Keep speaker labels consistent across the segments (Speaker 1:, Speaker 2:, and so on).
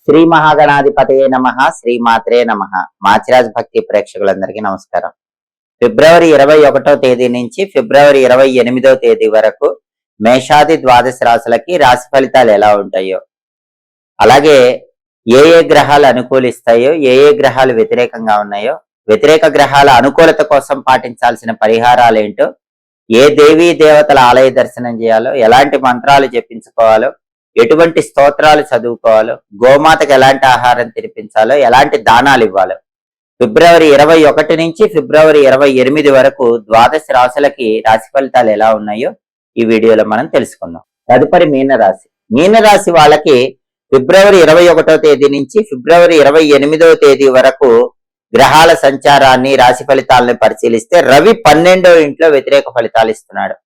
Speaker 1: శ్రీ మహాగణాధిపతయే నమః. శ్రీమాత్రే నమః. మాచిరాజ్ భక్తి ప్రేక్షకులందరికీ నమస్కారం. ఫిబ్రవరి 21వ తేదీ నుంచి ఫిబ్రవరి 28వ తేదీ వరకు మేషాది ద్వాదశ రాశులకి రాశి ఫలితాలు ఎలా ఉంటాయో, అలాగే ఏ గ్రహాలు అనుకూలిస్తాయో, ఏ గ్రహాలు వ్యతిరేకంగా ఉన్నాయో, వ్యతిరేక గ్రహాల అనుకూలత కోసం పాటించాల్సిన పరిహారాలు ఏంటో, ఏ దేవీ దేవతల ఆలయ దర్శనం చేయాలో, ఎలాంటి మంత్రాలు జపించుకోవాలో, ఎటువంటి స్తోత్రాలు చదువుకోవాలో, గోమాతకు ఎలాంటి ఆహారం తినిపించాలో, ఎలాంటి దానాలు ఇవ్వాలో, ఫిబ్రవరి 21 నుంచి ఫిబ్రవరి 28 వరకు ద్వాదశ రాశులకి రాశి ఫలితాలు ఎలా ఉన్నాయో ఈ వీడియోలో మనం తెలుసుకుందాం. తదుపరి మీనరాశి. మీనరాశి వాళ్ళకి ఫిబ్రవరి 21వ తేదీ నుంచి ఫిబ్రవరి 28వ తేదీ వరకు గ్రహాల సంచారాన్ని, రాశి ఫలితాలను పరిశీలిస్తే రవి 12వ ఇంట్లో వ్యతిరేక ఫలితాలు ఇస్తున్నాడు.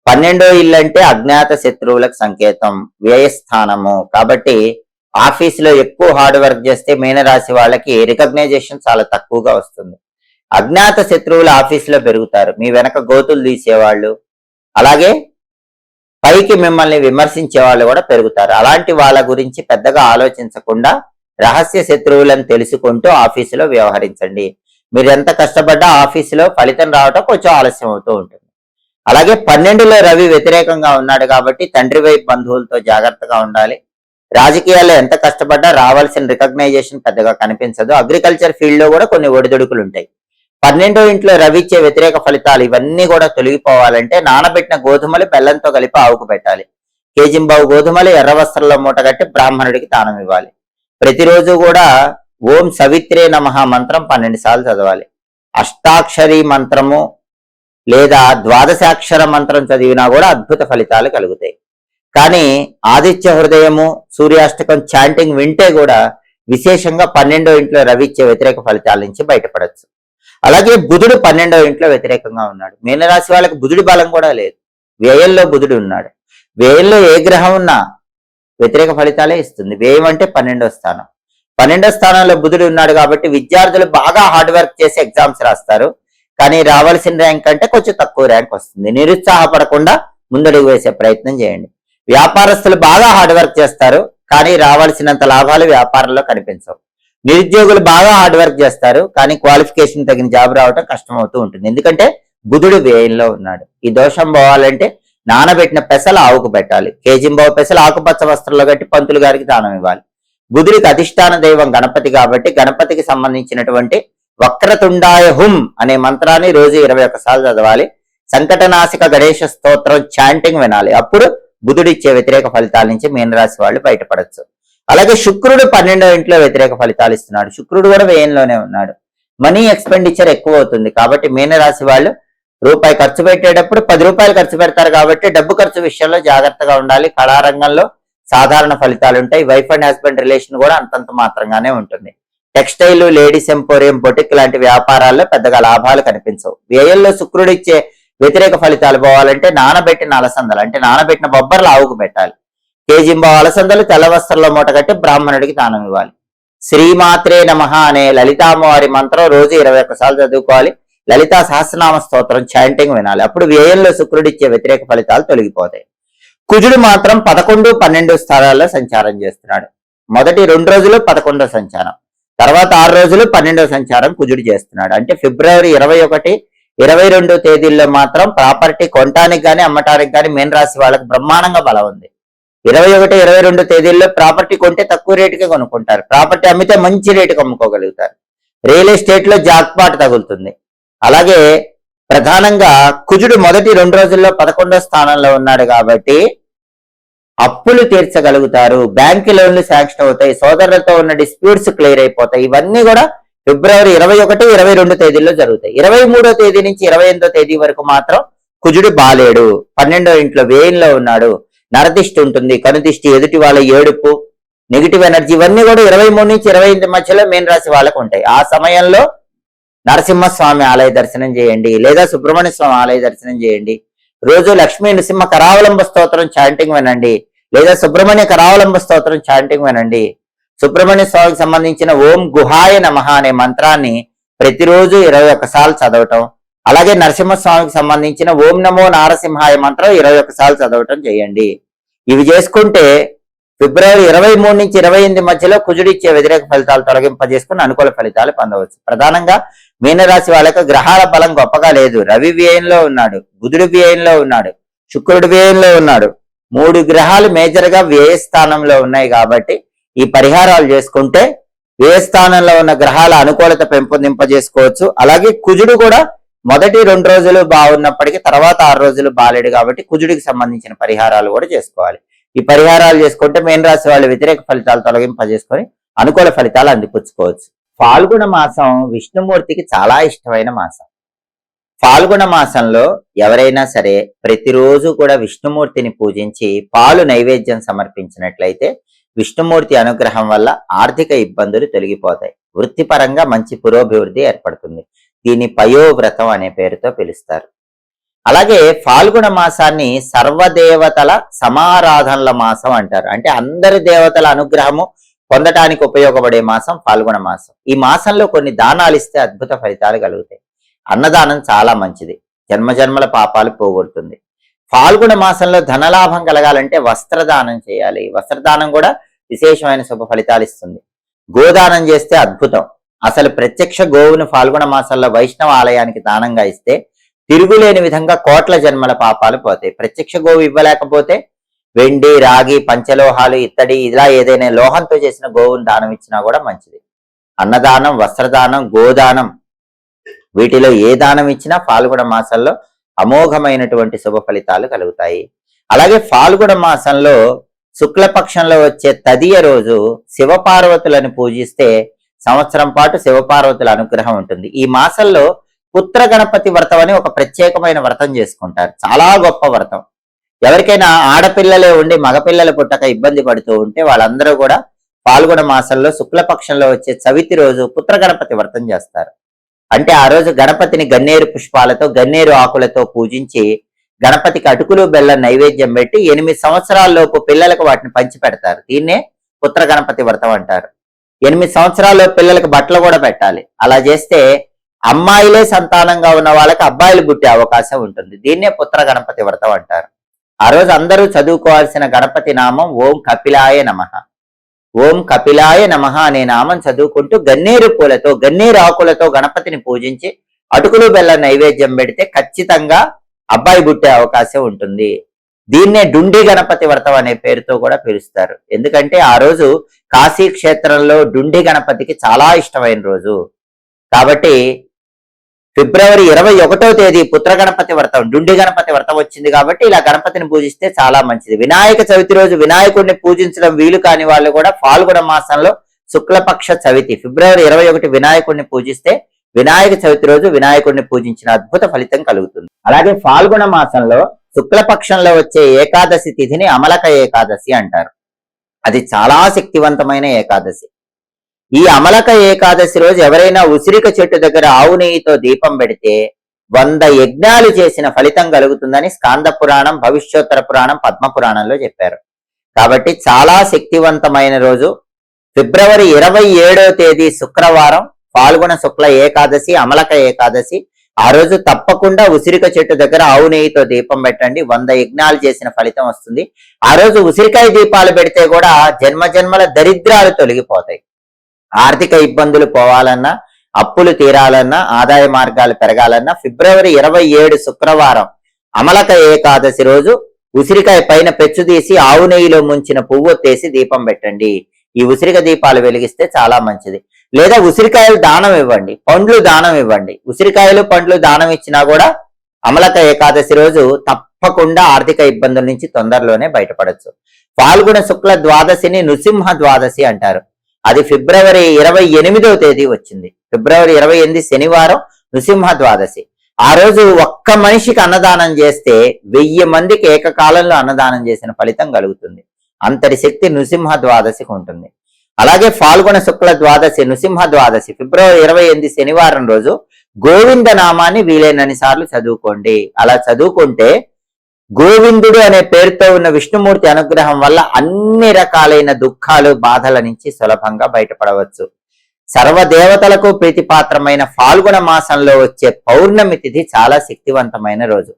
Speaker 1: 12వ ఇల్లు అంటే అజ్ఞాత శత్రువులకు సంకేతం, వ్యయస్థానము. కాబట్టి ఆఫీసులో ఎక్కువ హార్డ్ వర్క్ చేస్తే మీనరాశి వాళ్ళకి రికగ్నైజేషన్ చాలా తక్కువగా వస్తుంది. అజ్ఞాత శత్రువులు ఆఫీసులో పెరుగుతారు. మీ వెనక గోతులు తీసేవాళ్ళు, అలాగే పైకి మిమ్మల్ని విమర్శించే వాళ్ళు కూడా పెరుగుతారు. అలాంటి వాళ్ళ గురించి పెద్దగా ఆలోచించకుండా రహస్య శత్రువులను తెలుసుకుంటూ ఆఫీసులో వ్యవహరించండి. మీరు ఎంత కష్టపడ్డా ఆఫీసులో ఫలితం రావటం కొంచెం ఆలస్యం అవుతూ ఉంటుంది. అలాగే 12లో రవి వ్యతిరేకంగా ఉన్నాడు కాబట్టి తండ్రి వైపు బంధువులతో జాగ్రత్తగా ఉండాలి. రాజకీయాల్లో ఎంత కష్టపడ్డా రావాల్సిన రికగ్నైజేషన్ పెద్దగా కనిపించదు. అగ్రికల్చర్ ఫీల్డ్ లో కూడా కొన్ని ఒడిదుడుకులు ఉంటాయి. 12వ ఇంట్లో రవి ఇచ్చే వ్యతిరేక ఫలితాలు ఇవన్నీ కూడా తొలగిపోవాలంటే నానబెట్టిన గోధుమలు బెల్లంతో కలిపి ఆవుకు పెట్టాలి. కేజింబావు గోధుమలు ఎర్ర వస్త్రంలో మూటగట్టి బ్రాహ్మణుడికి దానం ఇవ్వాలి. ప్రతిరోజు కూడా ఓం సవిత్రే నమః మంత్రం 12 సార్లు చదవాలి. అష్టాక్షరి మంత్రము లేదా ద్వాదశాక్షర మంత్రం చదివినా కూడా అద్భుత ఫలితాలు కలుగుతాయి. కానీ ఆదిత్య హృదయము, సూర్యాష్టకం చాంటింగ్ వింటే కూడా విశేషంగా 12వ ఇంట్లో రవి ఇచ్చే వ్యతిరేక ఫలితాల నుంచి బయటపడచ్చు. అలాగే బుధుడు 12వ ఇంట్లో వ్యతిరేకంగా ఉన్నాడు. మీనరాశి వాళ్ళకి బుధుడి బలం కూడా లేదు. వ్యయంలో బుధుడు ఉన్నాడు. వ్యయంలో ఏ గ్రహం ఉన్నా వ్యతిరేక ఫలితాలే ఇస్తుంది. వ్యయం అంటే 12వ స్థానం. 12వ స్థానంలో బుధుడు ఉన్నాడు కాబట్టి విద్యార్థులు బాగా హార్డ్ వర్క్ చేసి ఎగ్జామ్స్ రాస్తారు. కానీ రావాల్సిన ర్యాంక్ అంటే కొంచెం తక్కువ ర్యాంక్ వస్తుంది. నిరుత్సాహపడకుండా ముందడుగు వేసే ప్రయత్నం చేయండి. వ్యాపారస్తులు బాగా హార్డ్ వర్క్ చేస్తారు, కానీ రావాల్సినంత లాభాలు వ్యాపారంలో కనిపించవు. నిరుద్యోగులు బాగా హార్డ్ వర్క్ చేస్తారు, కానీ క్వాలిఫికేషన్ తగిన జాబ్ రావటం కష్టం అవుతూ ఉంటుంది. ఎందుకంటే బుధుడు వ్యయంలో ఉన్నాడు. ఈ దోషం పోవాలంటే నానబెట్టిన పెసలు ఆవుకు పెట్టాలి. కేజింబావు పెసలు ఆకుపచ్చ వస్త్రంలో కట్టి పంతులు గారికి దానం ఇవ్వాలి. బుధుడికి అధిష్టాన దైవం గణపతి కాబట్టి గణపతికి సంబంధించినటువంటి వక్రతుండాయ హుం అనే మంత్రాన్ని రోజు 21 సార్లు చదవాలి. సంకటనాశక గణేష స్తోత్రం చాంటింగ్ వినాలి. అప్పుడు బుధుడిచ్చే వ్యతిరేక ఫలితాల నుంచి మీనరాశి వాళ్ళు బయటపడచ్చు. అలాగే శుక్రుడు 12వ ఇంట్లో వ్యతిరేక ఫలితాలు ఇస్తున్నాడు. శుక్రుడు కూడా వ్యయంలోనే ఉన్నాడు. మనీ ఎక్స్పెండిచర్ ఎక్కువ అవుతుంది. కాబట్టి మీనరాశి వాళ్ళు రూపాయి ఖర్చు పెట్టేటప్పుడు 10 రూపాయలు ఖర్చు పెడతారు కాబట్టి డబ్బు ఖర్చు విషయంలో జాగ్రత్తగా ఉండాలి. కళారంగంలో సాధారణ ఫలితాలు ఉంటాయి. వైఫ్ అండ్ హస్బెండ్ రిలేషన్ కూడా అంతంత మాత్రంగానే ఉంటుంది. టెక్స్టైల్, లేడీస్ ఎంపోరియం, బొటిక్ లాంటి వ్యాపారాల్లో పెద్దగా లాభాలు కనిపించవు. వ్యయంలో శుక్రుడు ఇచ్చే వ్యతిరేక ఫలితాలు పోవాలంటే నానబెట్టిన అలసందలు అంటే నానబెట్టిన బొబ్బర్లు ఆవుకు పెట్టాలి. కేజింబావు అలసందలు తెల్ల వస్త్రంలో మూటగట్టి బ్రాహ్మణుడికి దానం ఇవ్వాలి. శ్రీమాత్రే నమః అనే లలితామ్మవారి మంత్రం రోజు 21 సార్లు చదువుకోవాలి. లలితా సహస్రనామ స్తోత్రం చాంటింగ్ వినాలి. అప్పుడు వ్యయంలో శుక్రుడిచ్చే వ్యతిరేక ఫలితాలు తొలగిపోతాయి. కుజుడు మాత్రం 11, 12 స్థానాల్లో సంచారం చేస్తున్నాడు. మొదటి 2 రోజులు 11వ సంచారం, తర్వాత 6 రోజులు 12వ సంచారం కుజుడు చేస్తున్నాడు. అంటే ఫిబ్రవరి 21, 22 తేదీల్లో మాత్రం ప్రాపర్టీ కొనటానికి కానీ అమ్మటానికి కానీ మీనరాశి వాళ్ళకి బ్రహ్మాండంగా బలం ఉంది. 21, 22 తేదీల్లో ప్రాపర్టీ కొంటే తక్కువ రేటుకే కొనుక్కుంటారు. ప్రాపర్టీ అమ్మితే మంచి రేటుకి అమ్ముకోగలుగుతారు. రియల్ ఎస్టేట్ లో జాక్పాట్ తగులుతుంది. అలాగే ప్రధానంగా కుజుడు మొదటి 2 రోజుల్లో 11వ స్థానంలో ఉన్నాడు కాబట్టి అప్పులు తీర్చగలుగుతారు. బ్యాంకు లోన్లు శాంక్షన్ అవుతాయి. సోదరులతో ఉన్న డిస్ప్యూట్స్ క్లియర్ అయిపోతాయి. ఇవన్నీ కూడా ఫిబ్రవరి 21, 22 తేదీల్లో జరుగుతాయి. 23వ తేదీ నుంచి 28వ తేదీ వరకు మాత్రం కుజుడు బాలేడు. 12వ ఇంట్లో వ్యయంలో ఉన్నాడు. నరదిష్టి ఉంటుంది, కనుదిష్టి, ఎదుటి వాళ్ళ ఏడుపు, నెగిటివ్ ఎనర్జీ ఇవన్నీ కూడా 23 నుంచి 28 మధ్యలో మీనరాశి వాళ్ళకు ఉంటాయి. ఆ సమయంలో నరసింహస్వామి ఆలయ దర్శనం చేయండి, లేదా సుబ్రహ్మణ్య స్వామి ఆలయ దర్శనం చేయండి. రోజు లక్ష్మీ నృసింహ కరావలంబ స్తోత్రం చాంటింగ్ వినండి, లేదా సుబ్రహ్మణ్య కరావలంబ స్తోత్రం చాంటింగ్ వినండి. సుబ్రహ్మణ్య స్వామికి సంబంధించిన ఓం గుహాయ నమః అనే మంత్రాన్ని ప్రతిరోజు 21 సార్లు చదవటం, అలాగే నరసింహస్వామికి సంబంధించిన ఓం నమో నారసింహాయ మంత్రం 21 సార్లు చదవటం చేయండి. ఇవి చేసుకుంటే ఫిబ్రవరి 23 నుంచి 28 మధ్యలో కుజుడిచ్చే వ్యతిరేక ఫలితాలు తొలగింపజేసుకుని అనుకూల ఫలితాలు పొందవచ్చు. ప్రధానంగా మీనరాశి వాళ్ళకి గ్రహాల బలం గొప్పగా లేదు. రవి వ్యయంలో ఉన్నాడు, బుధుడు వ్యయంలో ఉన్నాడు, శుక్రుడు వ్యయంలో ఉన్నాడు. 3 గ్రహాలు మేజర్ గా వ్యయ స్థానంలో ఉన్నాయి కాబట్టి ఈ పరిహారాలు చేసుకుంటే వ్యయ స్థానంలో ఉన్న గ్రహాల అనుకూలత పెంపొందింపజేసుకోవచ్చు. అలాగే కుజుడు కూడా మొదటి 2 రోజులు బాగున్నప్పటికీ తర్వాత 6 రోజులు బాలేడు కాబట్టి కుజుడికి సంబంధించిన పరిహారాలు కూడా చేసుకోవాలి. ఈ పరిహారాలు చేసుకుంటే మీన రాశి వాళ్ళు వ్యతిరేక ఫలితాలు తొలగింపజేసుకొని అనుకూల ఫలితాలు అందిపుచ్చుకోవచ్చు. ఫాల్గుణ మాసం విష్ణుమూర్తికి చాలా ఇష్టమైన మాసం. ఫాల్గుణ మాసంలో ఎవరైనా సరే ప్రతిరోజు కూడా విష్ణుమూర్తిని పూజించి పాలు నైవేద్యం సమర్పించినట్లయితే విష్ణుమూర్తి అనుగ్రహం వల్ల ఆర్థిక ఇబ్బందులు తొలగిపోతాయి. వృత్తిపరంగా మంచి పురోభివృద్ధి ఏర్పడుతుంది. దీన్ని పయోవ్రతం అనే పేరుతో పిలుస్తారు. అలాగే ఫాల్గుణ మాసాన్ని సర్వదేవతల సమారాధనల మాసం అంటారు. అంటే అందరి దేవతల అనుగ్రహము పొందటానికి ఉపయోగపడే మాసం ఫాల్గుణ మాసం. ఈ మాసంలో కొన్ని దానాలు ఇస్తే అద్భుత ఫలితాలు కలుగుతాయి. అన్నదానం చాలా మంచిది, జన్మజన్మల పాపాలు పోగొడుతుంది. ఫాల్గుణ మాసంలో ధనలాభం కలగాలంటే వస్త్రదానం చేయాలి. వస్త్రదానం కూడా విశేషమైన శుభ ఫలితాలు ఇస్తుంది. గోదానం చేస్తే అద్భుతం. అసలు ప్రత్యక్ష గోవును ఫాల్గుణ మాసంలో వైష్ణవ ఆలయానికి దానంగా ఇస్తే తిరుగులేని విధంగా కోట్ల జన్మల పాపాలు పోతాయి. ప్రత్యక్ష గోవు ఇవ్వలేకపోతే వెండి, రాగి, పంచలోహాలు, ఇత్తడి ఇలా ఏదైనా లోహంతో చేసిన గోవును దానం ఇచ్చినా కూడా మంచిది. అన్నదానం, వస్త్రదానం, గోదానం వీటిలో ఏ దానం ఇచ్చినా ఫాల్గుణ మాసంలో అమోఘమైనటువంటి శుభ ఫలితాలు కలుగుతాయి. అలాగే ఫాల్గుణ మాసంలో శుక్లపక్షంలో వచ్చే తదియ రోజు శివపార్వతులను పూజిస్తే సంవత్సరం పాటు శివపార్వతుల అనుగ్రహం ఉంటుంది. ఈ మాసంలో పుత్ర గణపతి వ్రతం అని ఒక ప్రత్యేకమైన వ్రతం చేసుకుంటారు. చాలా గొప్ప వ్రతం. ఎవరికైనా ఆడపిల్లలే ఉండి మగపిల్లలు పుట్టక ఇబ్బంది పడుతూ ఉంటే వాళ్ళందరూ కూడా ఫాల్గుణ మాసంలో శుక్లపక్షంలో వచ్చే చవితి రోజు పుత్ర గణపతి వ్రతం చేస్తారు. అంటే ఆ రోజు గణపతిని గన్నేరు పుష్పాలతో, గన్నేరు ఆకులతో పూజించి గణపతికి అటుకులు బెల్లం నైవేద్యం పెట్టి 8 సంవత్సరాల్లోపు పిల్లలకు వాటిని పంచి పెడతారు. దీన్నే పుత్ర గణపతి వ్రతం అంటారు. 8 సంవత్సరాల్లోపు పిల్లలకు బట్టలు కూడా పెట్టాలి. అలా చేస్తే అమ్మాయిలే సంతానంగా ఉన్న వాళ్ళకి అబ్బాయిలు పుట్టే అవకాశం ఉంటుంది. దీన్నే పుత్ర గణపతి వ్రతం అంటారు. ఆ రోజు అందరూ చదువుకోవాల్సిన గణపతి నామం ఓం కపిలాయ నమః. ఓం కపిలాయ నమః అనే నామం చదువుకుంటూ గన్నేరు పూలతో, గన్నేరు ఆకులతో గణపతిని పూజించి అటుకులు బెల్లం నైవేద్యం పెడితే ఖచ్చితంగా అబ్బాయి పుట్టే అవకాశం ఉంటుంది. దీన్నే డుండి గణపతి వ్రతం అనే పేరుతో కూడా పిలుస్తారు. ఎందుకంటే ఆ రోజు కాశీ క్షేత్రంలో డుండి గణపతికి చాలా ఇష్టమైన రోజు కాబట్టి ఫిబ్రవరి 21వ తేదీ పుత్ర గణపతి వ్రతం, డుండి గణపతి వ్రతం వచ్చింది కాబట్టి ఇలా గణపతిని పూజిస్తే చాలా మంచిది. వినాయక చవితి రోజు వినాయకుడిని పూజించడం వీలు కాని వాళ్ళు కూడా ఫాల్గుణ మాసంలో శుక్లపక్ష చవితి ఫిబ్రవరి 21 వినాయకుడిని పూజిస్తే వినాయక చవితి రోజు వినాయకుడిని పూజించిన అద్భుత ఫలితం కలుగుతుంది. అలాగే ఫాల్గుణ మాసంలో శుక్లపక్షంలో వచ్చే ఏకాదశి తిథిని అమలక ఏకాదశి అంటారు. అది చాలా శక్తివంతమైన ఏకాదశి. ఈ అమలక ఏకాదశి రోజు ఎవరైనా ఉసిరిక చెట్టు దగ్గర ఆవు నెయ్యితో దీపం పెడితే 100 యజ్ఞాలు చేసిన ఫలితం కలుగుతుందని స్కాంద పురాణం, భవిష్యోత్తర పురాణం, పద్మ పురాణంలో చెప్పారు. కాబట్టి చాలా శక్తివంతమైన రోజు ఫిబ్రవరి 27వ తేదీ శుక్రవారం ఫాల్గుణ శుక్ల ఏకాదశి, అమలక ఏకాదశి. ఆ రోజు తప్పకుండా ఉసిరిక చెట్టు దగ్గర ఆవు నెయ్యితో దీపం పెట్టండి. 100 యజ్ఞాలు చేసిన ఫలితం వస్తుంది. ఆ రోజు ఉసిరికాయ దీపాలు పెడితే కూడా జన్మజన్మల దరిద్రాలు తొలగిపోతాయి. ఆర్థిక ఇబ్బందులు పోవాలన్నా, అప్పులు తీరాలన్నా, ఆదాయ మార్గాలు పెరగాలన్నా ఫిబ్రవరి 27 శుక్రవారం అమలక ఏకాదశి రోజు ఉసిరికాయ పైన పెచ్చు తీసి ఆవు నెయ్యిలో ముంచిన పువ్వొత్తేసి దీపం పెట్టండి. ఈ ఉసిరిక దీపాలు వెలిగిస్తే చాలా మంచిది. లేదా ఉసిరికాయలు దానం ఇవ్వండి, పండ్లు దానం ఇవ్వండి. ఉసిరికాయలు, పండ్లు దానం ఇచ్చినా కూడా అమలక ఏకాదశి రోజు తప్పకుండా ఆర్థిక ఇబ్బందుల నుంచి తొందరలోనే బయటపడచ్చు. ఫాల్గుణ శుక్ల ద్వాదశిని నృసింహ ద్వాదశి అంటారు. అది ఫిబ్రవరి 28వ తేదీ వచ్చింది. ఫిబ్రవరి 28 శనివారం నృసింహ ద్వాదశి. ఆ రోజు ఒక్క మనిషికి అన్నదానం చేస్తే 1000 మందికి ఏకకాలంలో అన్నదానం చేసిన ఫలితం కలుగుతుంది. అంతటి శక్తి నృసింహ ద్వాదశికి ఉంటుంది. అలాగే ఫాల్గుణ శుక్ల ద్వాదశి, నృసింహ ద్వాదశి ఫిబ్రవరి 28 శనివారం రోజు గోవింద నామాన్ని వీలైనన్ని సార్లు చదువుకోండి. అలా చదువుకుంటే గోవిందుడు అనే పేరుతో ఉన్న విష్ణుమూర్తి అనుగ్రహం వల్ల అన్ని రకాలైన దుఃఖాలు, బాధల నుంచి సులభంగా బయటపడవచ్చు. సర్వదేవతలకు ప్రీతిపాత్రమైన ఫాల్గుణ మాసంలో వచ్చే పౌర్ణమి తిథి చాలా శక్తివంతమైన రోజు.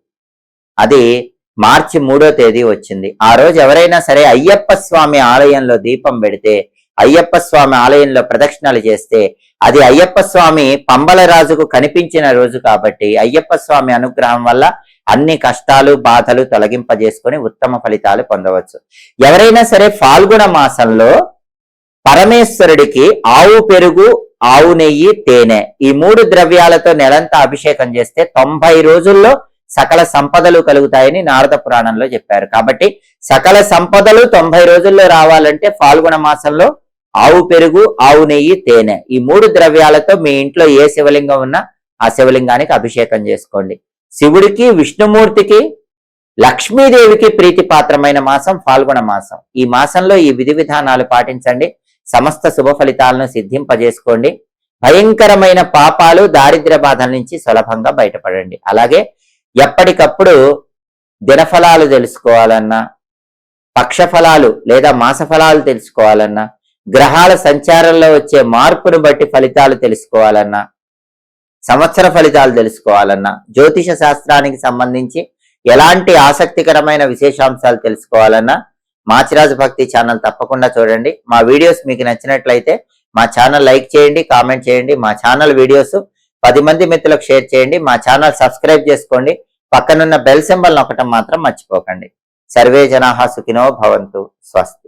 Speaker 1: అది మార్చి 3వ తేదీ వచ్చింది. ఆ రోజు ఎవరైనా సరే అయ్యప్ప స్వామి ఆలయంలో దీపం పెడితే, అయ్యప్ప స్వామి ఆలయంలో ప్రదక్షిణలు చేస్తే, అది అయ్యప్ప స్వామి పంబల రాజుకు కనిపించిన రోజు కాబట్టి అయ్యప్ప స్వామి అనుగ్రహం వల్ల అన్ని కష్టాలు బాధలు తొలగింపజేసుకొని ఉత్తమ ఫలితాలు పొందవచ్చు. ఎవరైనా సరే ఫాల్గుణ మాసంలో పరమేశ్వరుడికి ఆవు పెరుగు, ఆవు నెయ్యి, తేనె ఈ 3 ద్రవ్యాలతో నెలంతా అభిషేకం చేస్తే 90 రోజుల్లో సకల సంపదలు కలుగుతాయని నారద పురాణంలో చెప్పారు. కాబట్టి సకల సంపదలు 90 రోజుల్లో రావాలంటే ఫాల్గుణ మాసంలో ఆవు పెరుగు, ఆవు నెయ్యి, తేనె ఈ 3 ద్రవ్యాలతో మీ ఇంట్లో ఏ శివలింగం ఉన్నా ఆ శివలింగానికి అభిషేకం చేసుకోండి. శివుడికి, విష్ణుమూర్తికి, లక్ష్మీదేవికి ప్రీతిపాత్రమైన మాసం ఫాల్గుణ మాసం. ఈ మాసంలో ఈ విధి విధానాలు పాటించండి. సమస్త శుభ ఫలితాలను సిద్ధింపజేసుకోండి. భయంకరమైన పాపాలు, దారిద్ర్య బాధల నుంచి సులభంగా బయటపడండి. అలాగే ఎప్పటికప్పుడు దినఫలాలు తెలుసుకోవాలన్నా, పక్షఫలాలు లేదా మాసఫలాలు తెలుసుకోవాలన్నా, గ్రహాల సంచారంలో వచ్చే మార్పును బట్టి ఫలితాలు తెలుసుకోవాలన్నా, సంవత్సర ఫలితాలు తెలుసుకోవాలన్నా, జ్యోతిష శాస్త్రానికి సంబంధించి ఎలాంటి ఆసక్తికరమైన విశేషాంశాలు తెలుసుకోవాలన్నా మాచిరాజు భక్తి ఛానల్ తప్పకుండా చూడండి. మా వీడియోస్ మీకు నచ్చినట్లయితే మా ఛానల్ లైక్ చేయండి, కామెంట్ చేయండి. మా ఛానల్ వీడియోస్ 10 మంది మిత్రులకు షేర్ చేయండి. మా ఛానల్ సబ్స్క్రైబ్ చేసుకోండి. పక్కనున్న బెల్ సింబల్ నొక్కటం మాత్రం మర్చిపోకండి. సర్వే జనాః సుఖినో భవంతు. స్వస్తి.